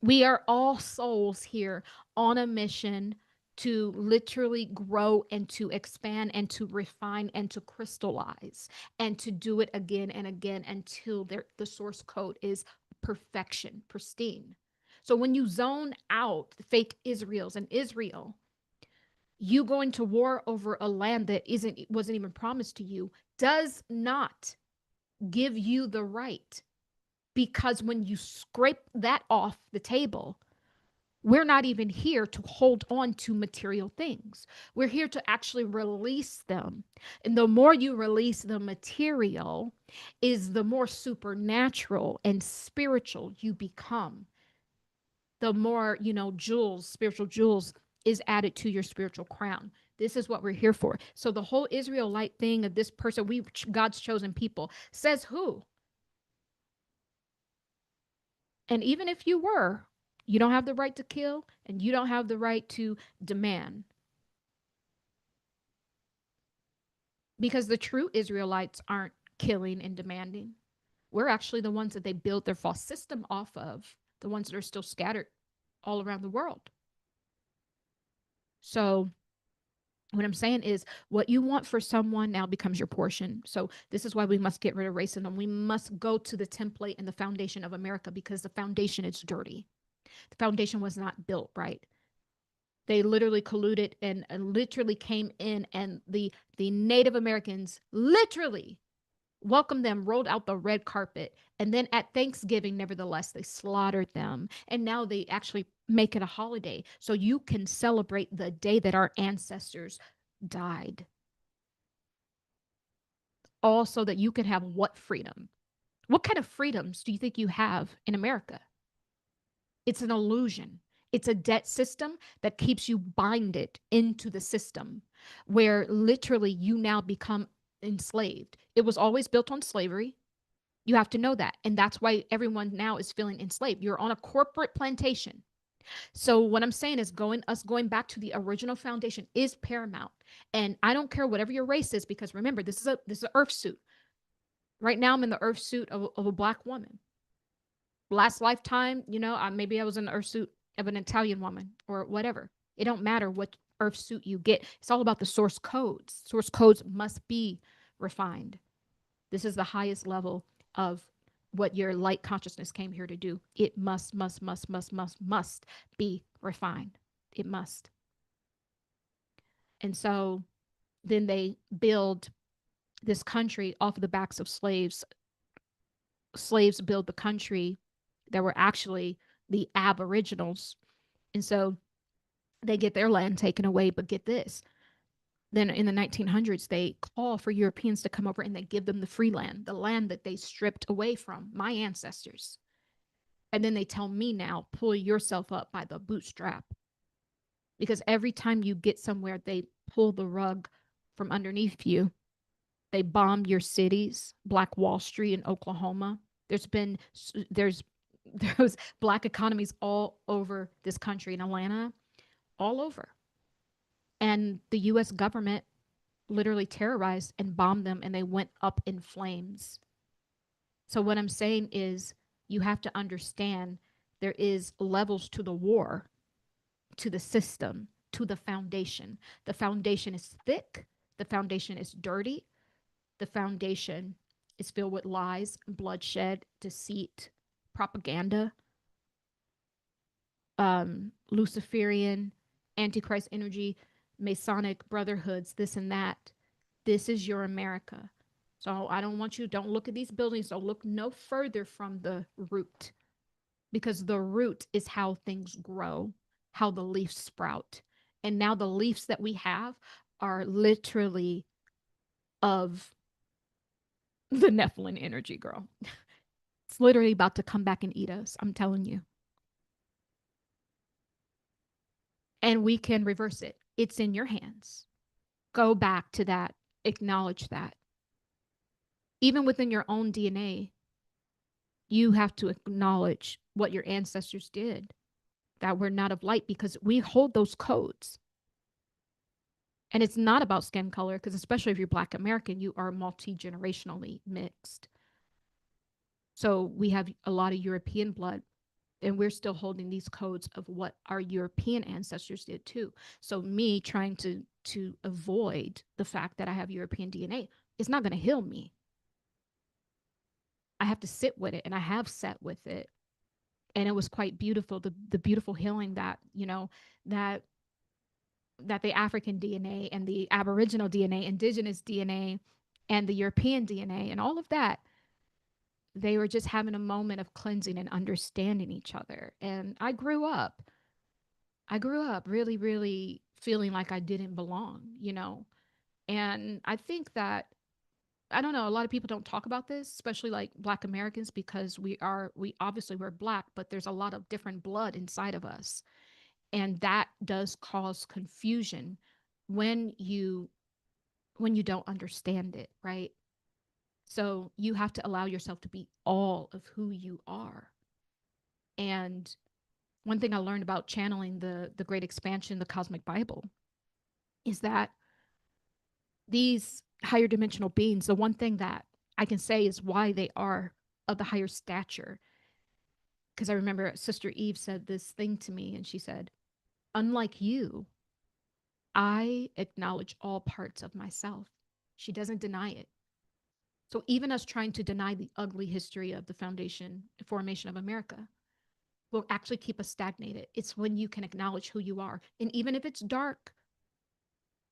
We are all souls here on a mission to literally grow and to expand and to refine and to crystallize and to do it again and again until the source code is perfection, pristine. So when you zone out the fake Israels and Israel, you going to war over a land that wasn't even promised to you does not give you the right, because when you scrape that off the table, we're not even here to hold on to material things. We're here to actually release them. And the more you release the material, is the more supernatural and spiritual you become. The more, jewels, spiritual jewels, is added to your spiritual crown. This is what we're here for. So the whole Israelite thing of this person, God's chosen people, says who? And even if you were, you don't have the right to kill and you don't have the right to demand. Because the true Israelites aren't killing and demanding. We're actually the ones that they built their false system off of, the ones that are still scattered all around the world. So what I'm saying is, what you want for someone now becomes your portion. So this is why we must get rid of racism. We must go to the template and the foundation of America, because the foundation is dirty. The foundation was not built right. They literally colluded and literally came in, and the Native Americans literally welcomed them, rolled out the red carpet, and then at Thanksgiving, nevertheless, they slaughtered them. And now they actually make it a holiday so you can celebrate the day that our ancestors died. All so that you can have what freedom? What kind of freedoms do you think you have in America? It's an illusion. It's a debt system that keeps you binded into the system, where literally you now become enslaved. It was always built on slavery. You have to know that. And that's why everyone now is feeling enslaved. You're on a corporate plantation. So what I'm saying is, going back to the original foundation is paramount. And I don't care whatever your race is, because remember, this is an earth suit. Right now I'm in the earth suit of a Black woman. Last lifetime, maybe I was in the earth suit of an Italian woman or whatever. It don't matter what earth suit you get. It's all about the source codes. Source codes must be refined. This is the highest level of what your light consciousness came here to do. It must be refined. It must. And so then they build this country off of the backs of slaves. Slaves build the country that were actually the aboriginals. And so they get their land taken away. But get this, then in the 1900s, they call for Europeans to come over and they give them the free land, the land that they stripped away from my ancestors. And then they tell me now, pull yourself up by the bootstrap. Because every time you get somewhere, they pull the rug from underneath you. They bombed your cities, Black Wall Street in Oklahoma. There's Black economies all over this country, in Atlanta, all over. And the US government literally terrorized and bombed them, and they went up in flames. So what I'm saying is, you have to understand there is levels to the war, to the system, to the foundation. The foundation is thick, the foundation is dirty, the foundation is filled with lies, bloodshed, deceit, propaganda, Luciferian, Antichrist energy, Masonic brotherhoods, this and that. This is your America. So I don't want you, don't look at these buildings, don't look no further from the root, because the root is how things grow, how the leaves sprout. And now the leaves that we have are literally of the Nephilim energy, girl. It's literally about to come back and eat us. I'm telling you. And we can reverse it. It's in your hands. Go back to that. Acknowledge that. Even within your own DNA, you have to acknowledge what your ancestors did, that we're not of light, because we hold those codes. And it's not about skin color, because especially if you're Black American, you are multi-generationally mixed. So we have a lot of European blood, and we're still holding these codes of what our European ancestors did too. So me trying to avoid the fact that I have European DNA is not going to heal me. I have to sit with it, and I have sat with it. And it was quite beautiful, the beautiful healing that, you know, that the African DNA and the Aboriginal DNA, indigenous DNA, and the European DNA and all of that, they were just having a moment of cleansing and understanding each other. And I grew up really, really feeling like I didn't belong, you know? And I think that, I don't know, a lot of people don't talk about this, especially like Black Americans, because we obviously we're Black, but there's a lot of different blood inside of us. And that does cause confusion when you don't understand it, right? So you have to allow yourself to be all of who you are. And one thing I learned about channeling the Great Expansion, the Cosmic Bible, is that these higher dimensional beings, the one thing that I can say is why they are of the higher stature. Because I remember Sister Eve said this thing to me, and she said, unlike you, I acknowledge all parts of myself. She doesn't deny it. So even us trying to deny the ugly history of the foundation, formation of America, will actually keep us stagnated. It's when you can acknowledge who you are. And even if it's dark,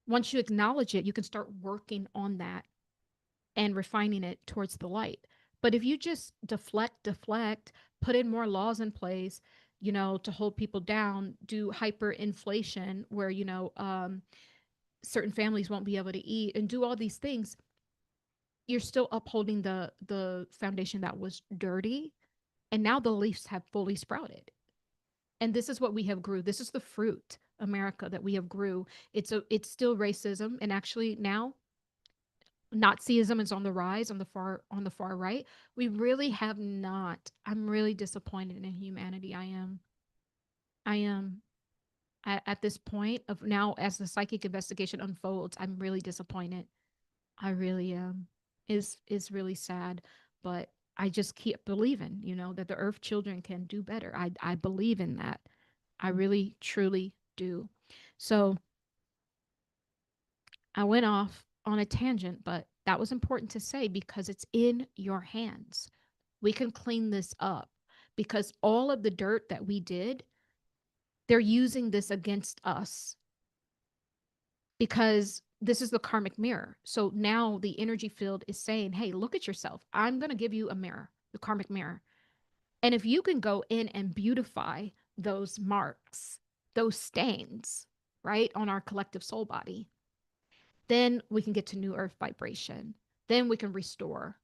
once you acknowledge it, you can start working on that and refining it towards the light. But if you just deflect, put in more laws in place, you know, to hold people down, do hyperinflation where, you know, certain families won't be able to eat, and do all these things, you're still upholding the foundation that was dirty. And now the leaves have fully sprouted. And this is what we have grew. This is the fruit, America, that we have grew. It's still racism. And actually now Nazism is on the rise on the far right. We really have not. I'm really disappointed in humanity. I am at this point of now, as the psychic investigation unfolds, I'm really disappointed. I really am. Is really sad, but I just keep believing, you know, that the earth children can do better. I believe in that. I really truly do. So I went off on a tangent, but that was important to say because it's in your hands. We can clean this up, because all of the dirt that we did, they're using this against us, because this is the karmic mirror. So now the energy field is saying, hey, look at yourself. I'm going to give you a mirror, the karmic mirror. And if you can go in and beautify those marks, those stains, right, on our collective soul body, then we can get to new earth vibration. Then we can restore.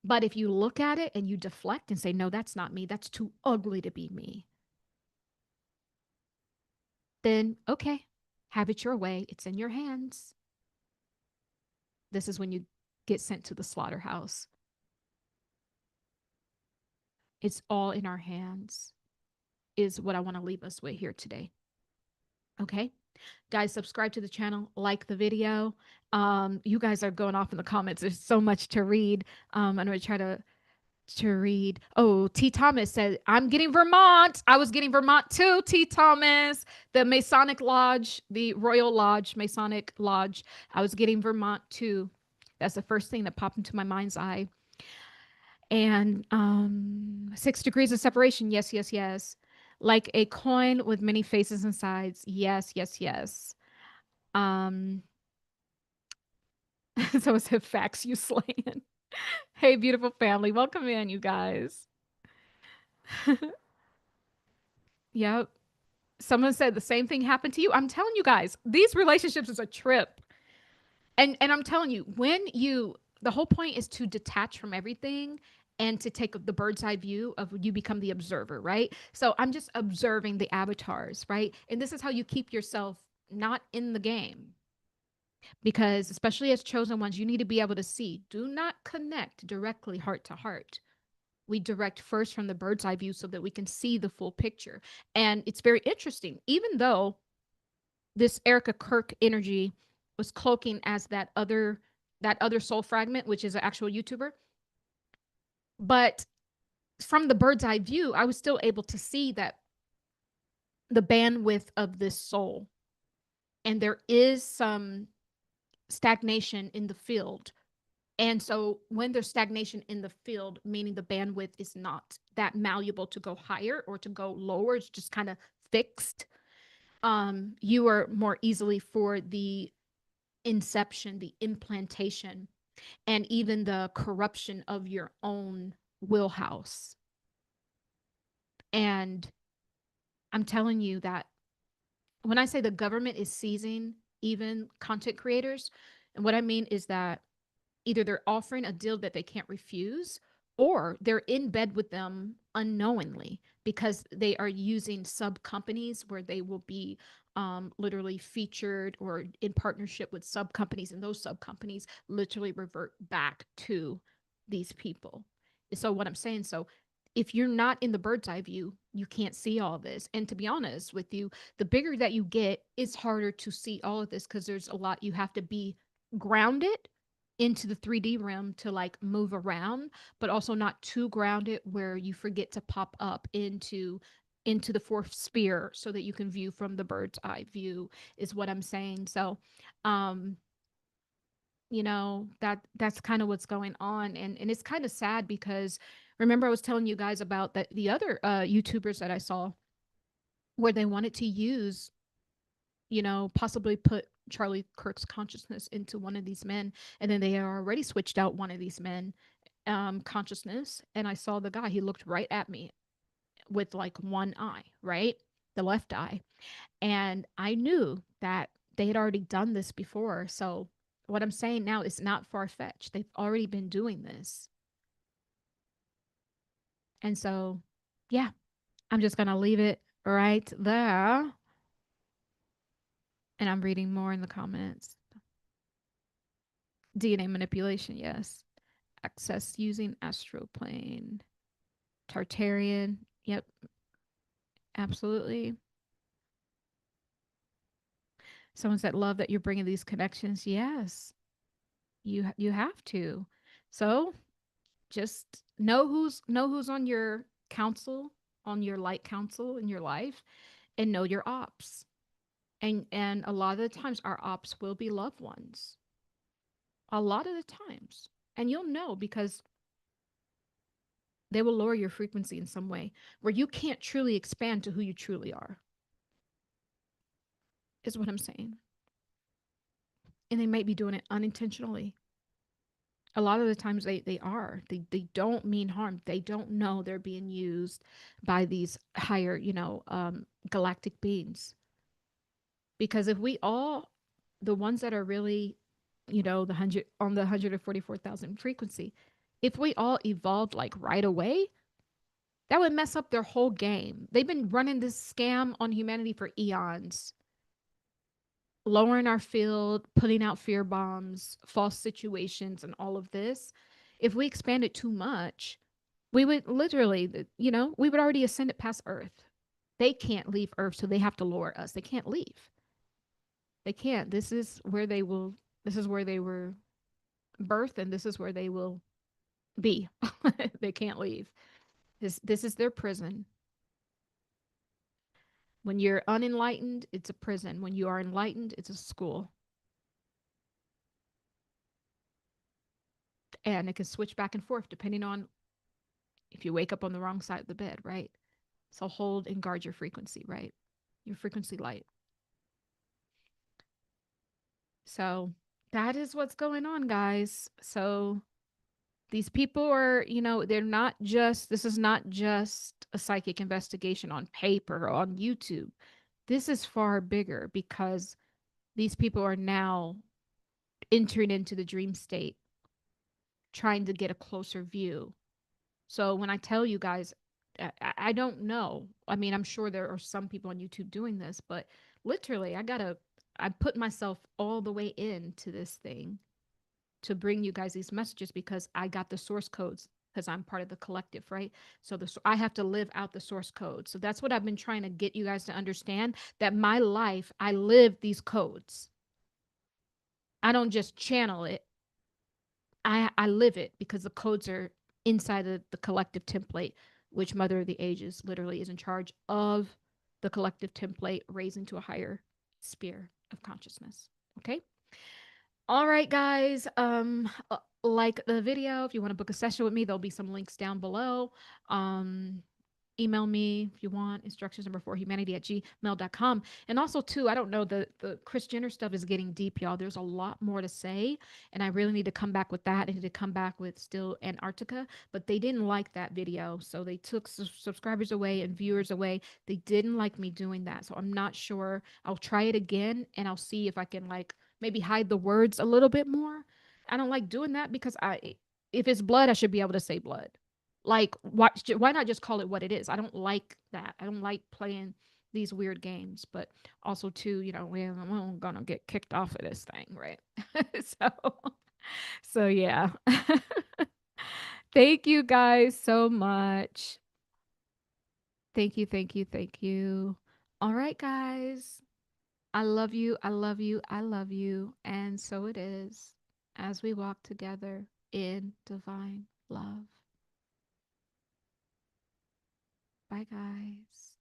But if you look at it and you deflect and say, no, that's not me, that's too ugly to be me, then okay, have it your way. It's in your hands. This is when you get sent to the slaughterhouse. It's all in our hands, is what I want to leave us with here today. Okay. Guys, subscribe to the channel, like the video. You guys are going off in the comments. There's so much to read. I'm going to try to to read. Oh, T. Thomas said, I'm getting Vermont. I was getting Vermont too, T. Thomas. The Masonic Lodge, the Royal Lodge, Masonic Lodge. I was getting Vermont too. That's the first thing that popped into my mind's eye. And 6 degrees of separation. Yes, yes, yes. Like a coin with many faces and sides. Yes, yes, yes. Um, so it said facts you slaying. Hey, beautiful family. Welcome in, you guys. Yep. Someone said the same thing happened to you. I'm telling you guys, these relationships is a trip. And I'm telling you, when you the whole point is to detach from everything and to take the bird's eye view of you become the observer, right? So I'm just observing the avatars, right? And this is how you keep yourself not in the game. Because especially as chosen ones, you need to be able to see. Do not connect directly heart to heart. We direct first from the bird's eye view so that we can see the full picture. And it's very interesting, even though this Erika Kirk energy was cloaking as that other soul fragment, which is an actual YouTuber. But from the bird's eye view, I was still able to see that the bandwidth of this soul. And there is some stagnation in the field. And so when there's stagnation in the field, meaning the bandwidth is not that malleable to go higher or to go lower, it's just kind of fixed. You are more easily for the inception, the implantation, and even the corruption of your own wheelhouse. And I'm telling you that when I say the government is seizing even content creators, and what I mean is that either they're offering a deal that they can't refuse or they're in bed with them unknowingly because they are using sub companies where they will be literally featured or in partnership with sub companies, and those sub companies literally revert back to these people. So what I'm saying, so if you're not in the bird's eye view, you can't see all this. And to be honest with you, the bigger that you get, it's harder to see all of this because there's a lot you have to be grounded into the 3D realm to like move around, but also not too grounded where you forget to pop up into the fourth sphere so that you can view from the bird's eye view is what I'm saying. So um that's kind of what's going on, and it's kind of sad because remember I was telling you guys about that the other YouTubers that I saw where they wanted to use, possibly put Charlie Kirk's consciousness into one of these men, and then they had already switched out one of these men consciousness, and I saw the guy, he looked right at me with like one eye, right? The left eye. And I knew that they had already done this before. So what I'm saying now is not far fetched. They've already been doing this. And so, yeah, I'm just going to leave it right there. And I'm reading more in the comments. DNA manipulation, yes. Access using astral plane. Tartarian, yep, absolutely. Someone said, love that you're bringing these connections. Yes, you have to. So just know who's on your council, on your light council in your life, and know your ops. And a lot of the times our ops will be loved ones. A lot of the times. And you'll know because they will lower your frequency in some way where you can't truly expand to who you truly are. Is what I'm saying. And they might be doing it unintentionally. A lot of the times they don't mean harm. They don't know they're being used by these higher, galactic beings. Because if we all, the ones that are really, the 144,000 frequency, if we all evolved like right away, that would mess up their whole game. They've been running this scam on humanity for eons, lowering our field, putting out fear bombs, false situations, and all of this. If we expand it too much, we would literally, we would already ascend it past Earth. They can't leave Earth, so they have to lower us. They can't leave. They can't. This is where they were birthed, and this is where they will be. They can't leave. This is their prison. When you're unenlightened, it's a prison. When you are enlightened, it's a school. And it can switch back and forth depending on if you wake up on the wrong side of the bed, right? So hold and guard your frequency, right? Your frequency light. So that is what's going on, guys. So these people are, they're not just, this is not just a psychic investigation on paper or on YouTube. This is far bigger because these people are now entering into the dream state, trying to get a closer view. So when I tell you guys, I don't know. I mean, I'm sure there are some people on YouTube doing this, but literally, I put myself all the way into this thing to bring you guys these messages because I got the source codes because I'm part of the collective, right? So I have to live out the source code. So that's what I've been trying to get you guys to understand, that my life, I live these codes. I don't just channel it. I live it because the codes are inside of the collective template, which Mother of the Ages literally is in charge of the collective template, raising to a higher sphere of consciousness. Okay. All right, guys. Like the video, if you want to book a session with me, there'll be some links down below. Um, email me if you want, instructions number 4 humanity at gmail.com. And also too, I don't know, the Chris Jenner stuff is getting deep, y'all. There's a lot more to say, and I really need to come back with that. I need to come back with still Antarctica, but they didn't like that video, so they took subscribers away and viewers away. They didn't like me doing that, so I'm not sure. I'll try it again, and I'll see if I can like maybe hide the words a little bit more. I don't like doing that because if it's blood, I should be able to say blood. Like, why not just call it what it is? I don't like that. I don't like playing these weird games, but also too, we're gonna get kicked off of this thing, right? so, so yeah. Thank you guys so much. Thank you, thank you, thank you. All right, guys. I love you. I love you. I love you. And so it is as we walk together in divine love. Bye, guys.